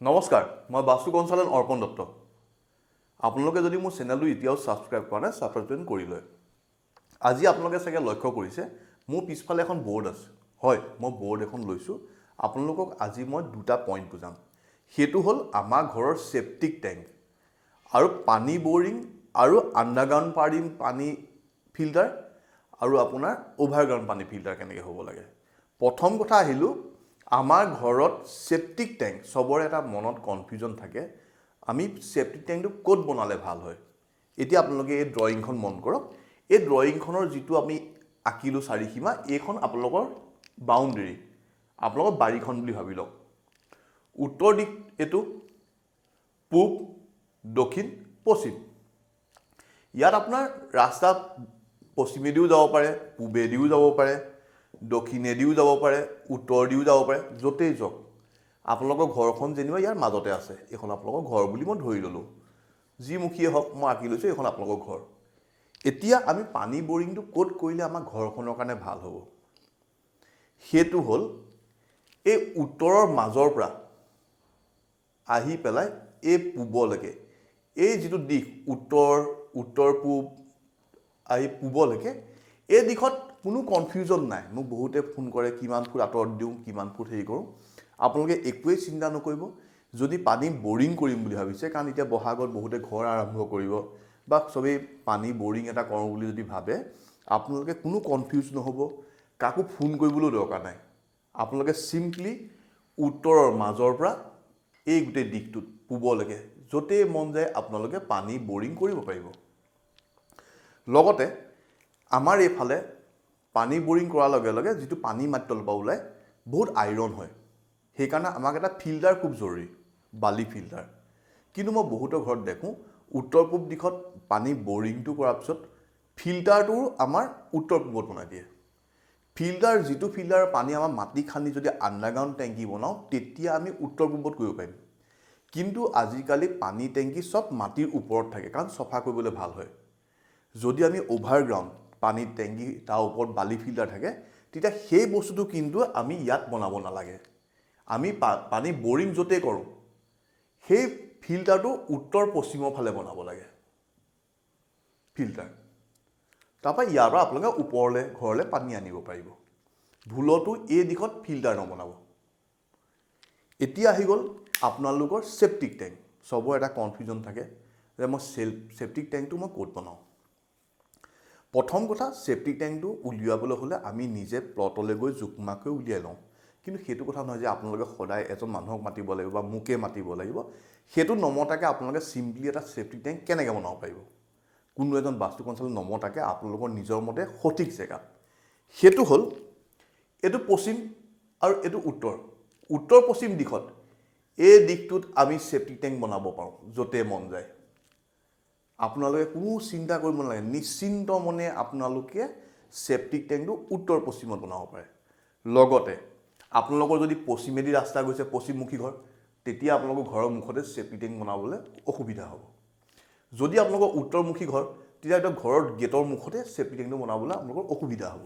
নমস্কাৰ, মই বাস্তু কনচালটেণ্ট অৰ্পণ দত্ত। আপোনালোকে যদি মোৰ চেনেলটো এতিয়াও ছাবস্ক্ৰাইব কৰা নাই, ছাবস্ক্ৰাইব কৰি লয়। আজি আপোনালোকে চাগে লক্ষ্য কৰিছে, মোৰ পিছফালে এখন বৰ্ড আছে। হয়, মই বৰ্ড এখন লৈছোঁ। আপোনালোকক আজি মই দুটা পইণ্ট বুজাম। সেইটো হ'ল আমাৰ ঘৰৰ ছেপ্টিক টেংক আৰু পানী বৰিং আৰু আণ্ডাৰগ্ৰাউণ্ড পানী ফিল্টাৰ আৰু আপোনাৰ অভাৰগ্ৰাউণ্ড পানী ফিল্টাৰ কেনেকৈ হ'ব লাগে। প্ৰথম কথা আহিলোঁ, আমাৰ ঘৰত ছেপ্টিক টেংক, চবৰে এটা মনত কনফিউজন থাকে, আমি ছেপ্টিক টেংকটো ক'ত বনালে ভাল হয়। এতিয়া আপোনালোকে এই ড্ৰয়িংখন মন কৰক। এই ড্ৰয়িংখনৰ যিটো আমি আঁকিলোঁ চাৰিসীমা, এইখন আপোনালোকৰ বাউণ্ডেৰী, আপোনালোকৰ বাৰীখন বুলি ভাবি লওক। উত্তৰ দিশ এইটো, পূব, দক্ষিণ, পশ্চিম। ইয়াত আপোনাৰ ৰাস্তা পশ্চিমেদিও যাব পাৰে, পূবেদিও যাব পাৰে, দক্ষিণেদিও যাব পাৰে, উত্তৰেদিও যাব পাৰে, য'তেই যাওক। আপোনালোকৰ ঘৰখন যেনিবা ইয়াৰ মাজতে আছে, এইখন আপোনালোকৰ ঘৰ বুলি মই ধৰি ল'লোঁ। যিমুখীয়ে হওক মই আঁকি লৈছোঁ, এইখন আপোনালোকৰ ঘৰ। এতিয়া আমি পানী বৰিংটো ক'ত কৰিলে আমাৰ ঘৰখনৰ কাৰণে ভাল হ'ব। সেইটো হ'ল এই উত্তৰৰ মাজৰ পৰা আহি পেলাই এই পূবলৈকে, এই যিটো দিশ উত্তৰ পূব আহি পূবলৈকে, এই দিশত কোনো কনফিউজন নাই। মোক বহুতে ফোন কৰে, কিমান ফুট আঁতৰত দিওঁ, কিমান ফুট হেৰি কৰোঁ। আপোনালোকে একোৱেই চিন্তা নকৰিব। যদি পানী বৰিং কৰিম বুলি ভাবিছে, কাৰণ এতিয়া বহাগত বহুতে ঘৰ আৰম্ভ কৰিব বা চবেই পানী বৰিং এটা কৰোঁ বুলি যদি ভাবে, আপোনালোকে কোনো কনফিউজ নহ'ব, কাকো ফোন কৰিবলৈও দৰকাৰ নাই। আপোনালোকে চিম্পলি উত্তৰৰ মাজৰ পৰা এই গোটেই দিশটোত পূবলৈকে য'তেই মন যায় আপোনালোকে পানী বৰিং কৰিব পাৰিব। লগতে আমাৰ এইফালে পানী বৰিং কৰাৰ লগে লগে যিটো পানী মাটিৰ তলৰ পৰা ওলায়, বহুত আইৰণ হয়। সেইকাৰণে আমাক এটা ফিল্টাৰ খুব জৰুৰী, বালি ফিল্টাৰ। কিন্তু মই বহুতৰ ঘৰত দেখোঁ, উত্তৰ পূব দিশত পানী বৰিংটো কৰাৰ পিছত ফিল্টাৰটো আমাৰ উত্তৰ পূবত বনাই দিয়ে। যিটো ফিল্টাৰৰ পানী আমাৰ মাটি খান্দি যদি আণ্ডাৰগ্ৰাউণ্ড টেংকি বনাওঁ, তেতিয়া আমি উত্তৰ পূবত কৰিব পাৰিম। কিন্তু আজিকালি পানী টেংকি চব মাটিৰ ওপৰত থাকে, কাৰণ চফা কৰিবলৈ ভাল হয়। যদি আমি অভাৰগ্ৰাউণ্ড পানীৰ টেংকি, তাৰ ওপৰত বালি ফিল্টাৰ থাকে, তেতিয়া সেই বস্তুটো কিন্তু আমি ইয়াত বনাব নালাগে। আমি পানী বৰিং য'তেই কৰোঁ, সেই ফিল্টাৰটো উত্তৰ পশ্চিমৰ ফালে বনাব লাগে ফিল্টাৰ। তাৰপৰা ইয়াৰ পৰা আপোনালোকে ওপৰলৈ ঘৰলৈ পানী আনিব পাৰিব। ভুলতো এই দিশত ফিল্টাৰ নবনাব। এতিয়া আহি গ'ল আপোনালোকৰ ছেপ্টিক টেংক। চবৰ এটা কনফিউজন থাকে যে মই ছেপ্টিক টেংকটো মই ক'ত বনাওঁ। প্ৰথম কথা, ছেপ্টিক টেংকটো উলিয়াবলৈ হ'লে আমি নিজে প্লটলৈ গৈ জোখমাকৈ উলিয়াই লওঁ। কিন্তু সেইটো কথা নহয় যে আপোনালোকে সদায় এজন মানুহক মাতিব লাগিব বা মোকে মাতিব লাগিব। সেইটো নমতাকৈ আপোনালোকে চিম্পলি এটা ছেপ্টিক টেংক কেনেকৈ বনাব পাৰিব, কোনো এজন বাস্তু কনচাল্টেণ্ট নমতাকৈ আপোনালোকৰ নিজৰ মতে সঠিক জেগাত। সেইটো হ'ল এইটো পশ্চিম আৰু এইটো উত্তৰ পশ্চিম দিশত। এই দিশটোত আমি ছেপ্টিক টেংক বনাব পাৰোঁ য'তেই মন যায়। আপোনালোকে কোনো চিন্তা কৰিব নালাগে, নিশ্চিন্ত মনে আপোনালোকে ছেপ্টিক টেংকটো উত্তৰ পশ্চিমত বনাব পাৰে। লগতে আপোনালোকৰ যদি পশ্চিমেদি ৰাস্তা গৈছে, পশ্চিমমুখী ঘৰ, তেতিয়া আপোনালোকৰ ঘৰৰ মুখতে ছেপ্টিক টেংক বনাবলৈ অসুবিধা হ'ব। যদি আপোনালোকৰ উত্তৰমুখী ঘৰ, তেতিয়া ঘৰৰ গেটৰ মুখতে ছেপ্টিক টেংকটো বনাবলৈ আপোনালোকৰ অসুবিধা হ'ব।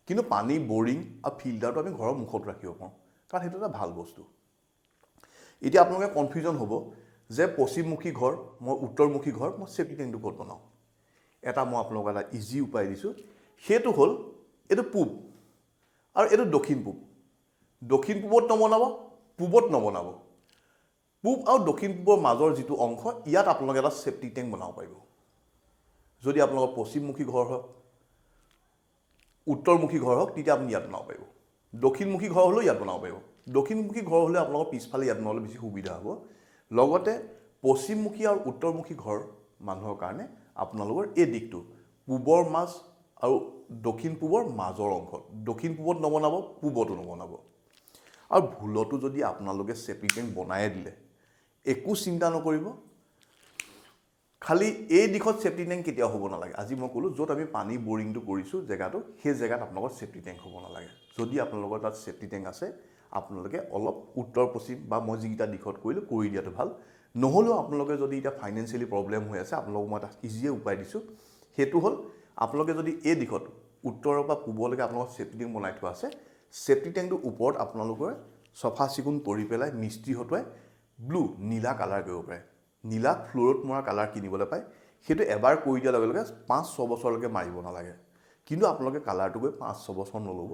কিন্তু পানী বৰিং আৰু ফিল্টাৰটো আমি ঘৰৰ মুখত ৰাখিব পাৰোঁ, কাৰণ সেইটো এটা ভাল বস্তু। এতিয়া আপোনালোকে কনফিউজন হ'ব যে পশ্চিমমুখী ঘৰ, মই উত্তৰমুখী ঘৰ, মই ছেপ্টিক টেংকটো ক'ত বনাওঁ। মই আপোনালোকক এটা ইজি উপায় দিছোঁ। সেইটো হ'ল এইটো পূব আৰু এইটো দক্ষিণ পূব। দক্ষিণ পূবত নবনাব, পূবত নবনাব। পূব আৰু দক্ষিণ পূবৰ মাজৰ যিটো অংশ, ইয়াত আপোনালোকে এটা ছেপ্টিক টেংক বনাব পাৰিব। যদি আপোনালোকৰ পশ্চিমমুখী ঘৰ হওক, উত্তৰমুখী ঘৰ হওক, তেতিয়া আপুনি ইয়াত বনাব পাৰিব। দক্ষিণমুখী ঘৰ হ'লেও ইয়াত বনাব পাৰিব। দক্ষিণমুখী ঘৰ হ'লে আপোনালোকৰ পিছফালে ইয়াত বনাবলৈ বেছি সুবিধা হ'ব। লগতে পশ্চিমমুখী আৰু উত্তৰমুখী ঘৰ মানুহৰ কাৰণে আপোনালোকৰ এই দিশটো পূবৰ মাজ আৰু দক্ষিণ পূবৰ মাজৰ অংশত, দক্ষিণ পূবত নবনাব, পূবতো নবনাব। আৰু ভুলতো যদি আপোনালোকে ছেপ্টিক টেংক বনায়ে দিলে, একো চিন্তা নকৰিব। খালি এই দিশত ছেপ্টিক টেংক কেতিয়াও হ'ব নালাগে। আজি মই ক'লোঁ, য'ত আমি পানী বৰিংটো কৰিছোঁ জেগাটো, সেই জেগাত আপোনালোকৰ ছেপ্টিক টেংক হ'ব নালাগে। যদি আপোনালোকৰ তাত ছেপ্টিক টেংক আছে, আপোনালোকে অলপ উত্তৰ পশ্চিম বা মই যিকেইটা দিশত কৰিলোঁ কৰি দিয়াটো ভাল। নহ'লেও আপোনালোকে যদি এতিয়া ফাইনেন্সিয়েলি প্ৰব্লেম হৈ আছে, আপোনালোকক মই এটা ইজিয়ে উপায় দিছোঁ। সেইটো হ'ল, আপোনালোকে যদি এই দিশত উত্তৰৰ পৰা পূবলৈকে আপোনালোকৰ ছেপ্টিক টেংক বনাই থোৱা আছে, ছেপ্টিক টেংকটোৰ ওপৰত আপোনালোকে চফা চিকুণ কৰি পেলাই মিস্ত্ৰী হতুৱাই ব্লু নীলা কালাৰ কৰিব পাৰে। নীলা ফ্ল'ৰত মৰা কালাৰ কিনিবলৈ পায়। সেইটো এবাৰ কৰি দিয়াৰ লগে লগে 5-6 বছৰলৈকে মাৰিব নালাগে। কিন্তু আপোনালোকে কালাৰটো গৈ 5-6 বছৰ নল'ব।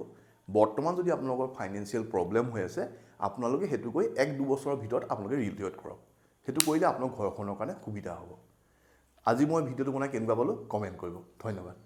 বৰ্তমান যদি আপোনালোকৰ ফাইনেন্সিয়েল প্ৰব্লেম হৈ আছে, আপোনালোকে সেইটো গৈ 1-2 বছৰৰ ভিতৰত আপোনালোকে ৰিটিউট কৰক। সেইটো কৰিলে আপোনাৰ ঘৰখনৰ কাৰণে সুবিধা হ'ব। আজি মই ভিডিঅ'টো বনাই কেনেকুৱা পালোঁ কমেণ্ট কৰিব। ধন্যবাদ।